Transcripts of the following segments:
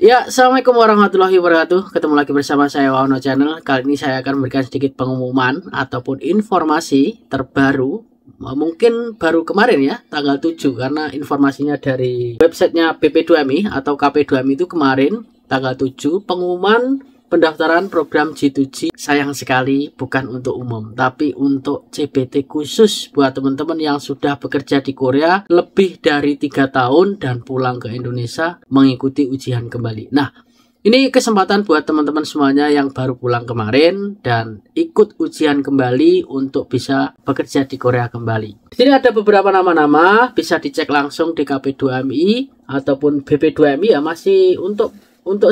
Ya, assalamualaikum warahmatullahi wabarakatuh. Ketemu lagi bersama saya Wahono Channel. Kali ini saya akan memberikan sedikit pengumuman ataupun informasi terbaru. Mungkin baru kemarin ya, tanggal 7, karena informasinya dari websitenya BP2MI atau KP2MI itu kemarin tanggal 7 pengumuman pendaftaran program G2G. Sayang sekali bukan untuk umum, tapi untuk CBT khusus buat teman-teman yang sudah bekerja di Korea lebih dari 3 tahun dan pulang ke Indonesia mengikuti ujian kembali. Nah, ini kesempatan buat teman-teman semuanya yang baru pulang kemarin dan ikut ujian kembali untuk bisa bekerja di Korea kembali. Di sini ada beberapa nama-nama, bisa dicek langsung di KP2MI ataupun BP2MI ya, masih untuk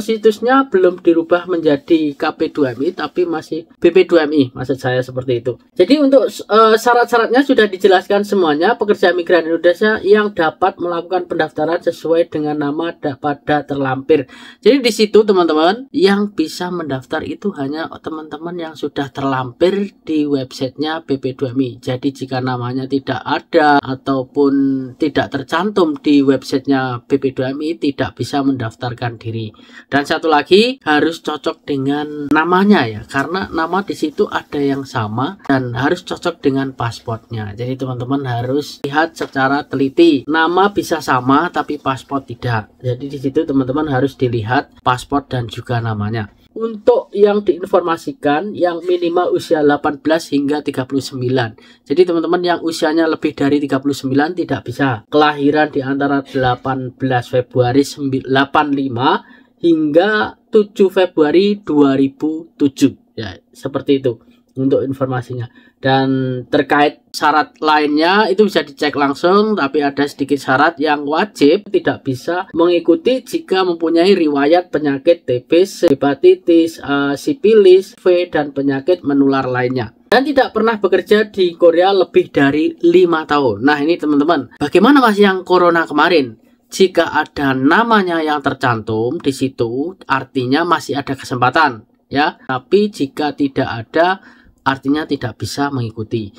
situsnya belum dirubah menjadi KP2MI tapi masih BP2MI, maksud saya seperti itu. Jadi untuk syarat-syaratnya sudah dijelaskan semuanya. Pekerja migran Indonesia yang dapat melakukan pendaftaran sesuai dengan nama pada terlampir. Jadi di situ teman-teman yang bisa mendaftar itu hanya teman-teman yang sudah terlampir di websitenya BP2MI. Jadi jika namanya tidak ada ataupun tidak tercantum di websitenya BP2MI tidak bisa mendaftarkan diri. Dan satu lagi harus cocok dengan namanya ya, karena nama di situ ada yang sama dan harus cocok dengan pasportnya. Jadi teman-teman harus lihat secara teliti. Nama bisa sama tapi paspor tidak. Jadi di situ teman-teman harus dilihat paspor dan juga namanya. Untuk yang diinformasikan yang minimal usia 18 hingga 39. Jadi teman-teman yang usianya lebih dari 39 tidak bisa. Kelahiran di antara 18 Februari 85 hingga 7 Februari 2007 ya, seperti itu untuk informasinya. Dan terkait syarat lainnya itu bisa dicek langsung, tapi ada sedikit syarat yang wajib tidak bisa mengikuti jika mempunyai riwayat penyakit TBC, hepatitis, sipilis, V dan penyakit menular lainnya. Dan tidak pernah bekerja di Korea lebih dari 5 tahun. Nah ini teman-teman, bagaimana Mas yang corona kemarin? Jika ada namanya yang tercantum di situ, artinya masih ada kesempatan, ya. Tapi jika tidak ada, artinya tidak bisa mengikuti.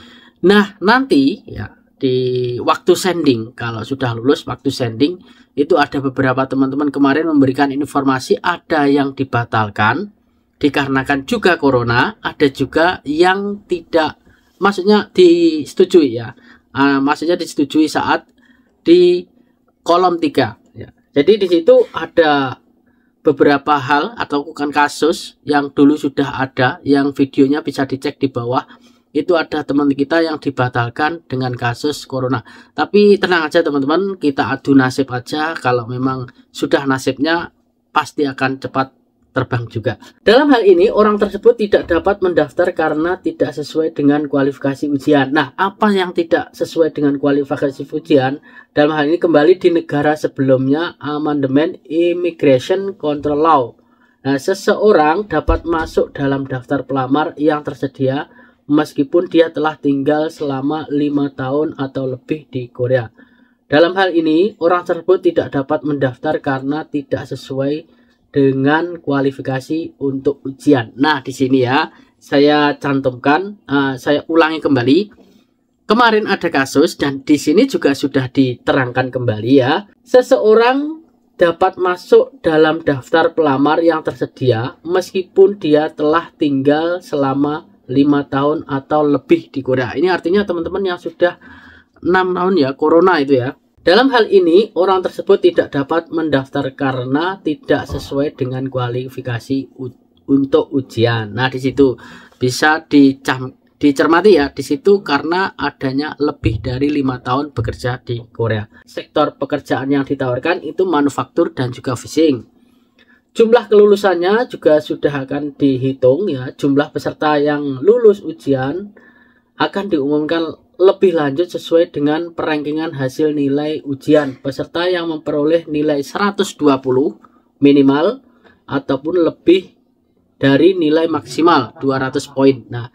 Nah, nanti ya di waktu sending, kalau sudah lulus waktu sending, itu ada beberapa teman-teman kemarin memberikan informasi ada yang dibatalkan dikarenakan juga corona, ada juga yang tidak, maksudnya disetujui ya. Maksudnya disetujui saat di kolom 3 ya. Jadi di situ ada beberapa hal atau bukan kasus yang dulu sudah ada, yang videonya bisa dicek di bawah. Itu ada teman kita yang dibatalkan dengan kasus corona. Tapi tenang aja teman-teman, kita adu nasib aja. Kalau memang sudah nasibnya pasti akan cepat terbang juga. Dalam hal ini orang tersebut tidak dapat mendaftar karena tidak sesuai dengan kualifikasi ujian. Nah, apa yang tidak sesuai dengan kualifikasi ujian? Dalam hal ini kembali di negara sebelumnya, amandemen Immigration Control Law. Nah, seseorang dapat masuk dalam daftar pelamar yang tersedia meskipun dia telah tinggal selama 5 tahun atau lebih di Korea. Dalam hal ini, orang tersebut tidak dapat mendaftar karena tidak sesuai dengan kualifikasi untuk ujian. Nah, di sini ya, saya cantumkan, saya ulangi kembali. Kemarin ada kasus dan di sini juga sudah diterangkan kembali ya. Seseorang dapat masuk dalam daftar pelamar yang tersedia meskipun dia telah tinggal selama 5 tahun atau lebih di Korea. Ini artinya teman-teman yang sudah 6 tahun ya, corona itu ya. Dalam hal ini, orang tersebut tidak dapat mendaftar karena tidak sesuai dengan kualifikasi untuk ujian. Nah, di situ bisa dicermati ya, di situ karena adanya lebih dari 5 tahun bekerja di Korea. Sektor pekerjaan yang ditawarkan itu manufaktur dan juga fishing. Jumlah kelulusannya juga sudah akan dihitung ya. Jumlah peserta yang lulus ujian akan diumumkan lebih lanjut sesuai dengan perankingan hasil nilai ujian. Peserta yang memperoleh nilai 120 minimal ataupun lebih dari nilai maksimal 200 poin. Nah,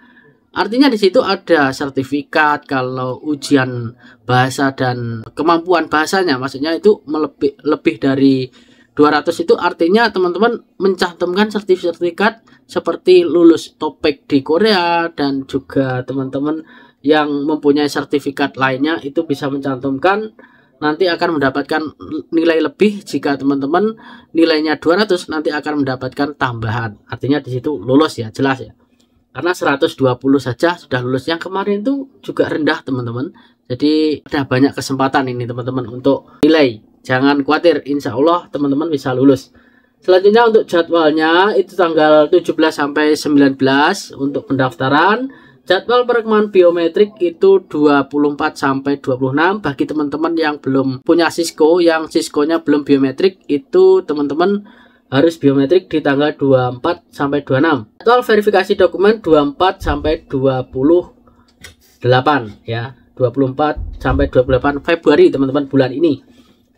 artinya di situ ada sertifikat kalau ujian bahasa dan kemampuan bahasanya, maksudnya itu lebih dari 200 itu artinya teman-teman mencantumkan sertifikat seperti lulus TOPIK di Korea, dan juga teman-teman yang mempunyai sertifikat lainnya itu bisa mencantumkan nanti akan mendapatkan nilai lebih. Jika teman-teman nilainya 200 nanti akan mendapatkan tambahan. Artinya di situ lulus ya, jelas ya. Karena 120 saja sudah lulus. Yang kemarin itu juga rendah teman-teman. Jadi ada banyak kesempatan ini teman-teman untuk nilai. Jangan khawatir, insya Allah teman-teman bisa lulus. Selanjutnya untuk jadwalnya itu tanggal 17 sampai 19 untuk pendaftaran. Jadwal perekaman biometrik itu 24 sampai 26 bagi teman-teman yang belum punya Cisco, yang Cisco-nya belum biometrik itu teman-teman harus biometrik di tanggal 24 sampai 26. Jadwal verifikasi dokumen 24 sampai 28 ya. 24 sampai 28 Februari teman-teman bulan ini.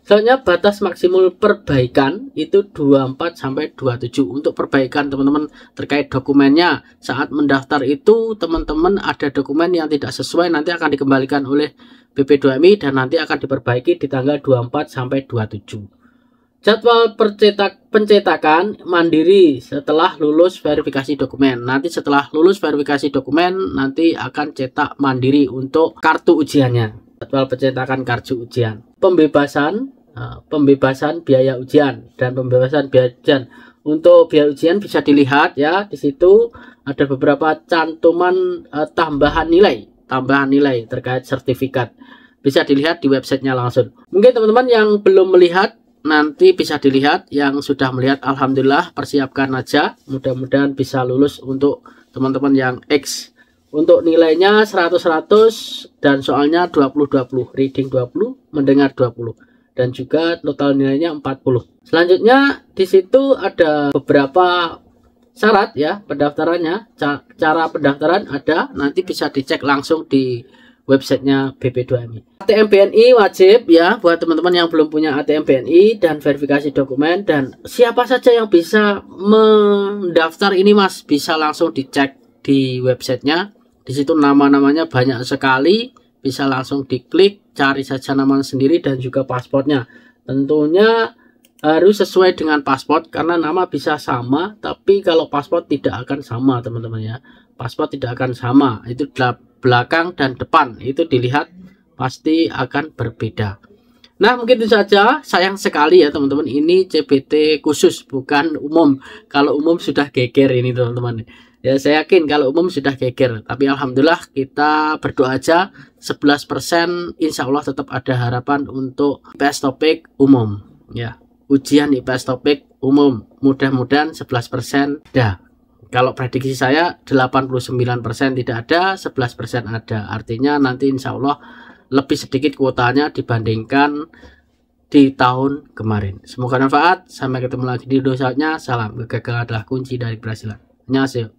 Selanjutnya batas maksimal perbaikan itu 24 sampai 27 untuk perbaikan teman-teman terkait dokumennya. Saat mendaftar itu teman-teman ada dokumen yang tidak sesuai nanti akan dikembalikan oleh BP2MI dan nanti akan diperbaiki di tanggal 24 sampai 27. Jadwal pencetakan mandiri setelah lulus verifikasi dokumen. Nanti setelah lulus verifikasi dokumen nanti akan cetak mandiri untuk kartu ujiannya. Jadwal pencetakan kartu ujian. Pembebasan biaya ujian dan pembebasan biaya ujian. Untuk biaya ujian bisa dilihat ya, di situ ada beberapa cantuman tambahan nilai terkait sertifikat. Bisa dilihat di websitenya langsung. Mungkin teman-teman yang belum melihat nanti bisa dilihat, yang sudah melihat alhamdulillah persiapkan aja, mudah-mudahan bisa lulus untuk teman-teman yang X. Untuk nilainya 100-100 dan soalnya 20-20, reading 20, mendengar 20 dan juga total nilainya 40. Selanjutnya di situ ada beberapa syarat ya pendaftarannya. Cara pendaftaran ada, nanti bisa dicek langsung di websitenya BP2MI. ATM BNI wajib ya buat teman-teman yang belum punya ATM BNI dan verifikasi dokumen. Dan siapa saja yang bisa mendaftar ini Mas, bisa langsung dicek di websitenya. Di situ nama-namanya banyak sekali, bisa langsung diklik, cari saja nama sendiri dan juga paspornya. Tentunya harus sesuai dengan paspor karena nama bisa sama, tapi kalau paspor tidak akan sama teman-teman ya. Paspor tidak akan sama, itu belakang dan depan itu dilihat pasti akan berbeda. Nah mungkin itu saja, sayang sekali ya teman-teman, ini CBT khusus bukan umum. Kalau umum sudah geger ini teman-teman ya, saya yakin kalau umum sudah geger, tapi alhamdulillah kita berdoa aja 11% insya Allah tetap ada harapan untuk IPS topik umum ya, ujian IPS topik umum mudah-mudahan 11% ada. Kalau prediksi saya 89% tidak ada, 11% ada, artinya nanti insya Allah lebih sedikit kuotanya dibandingkan di tahun kemarin. Semoga bermanfaat, sampai ketemu lagi di video selanjutnya. Salam, kegagalan adalah kunci dari keberhasilan. Annyeonghaseyo.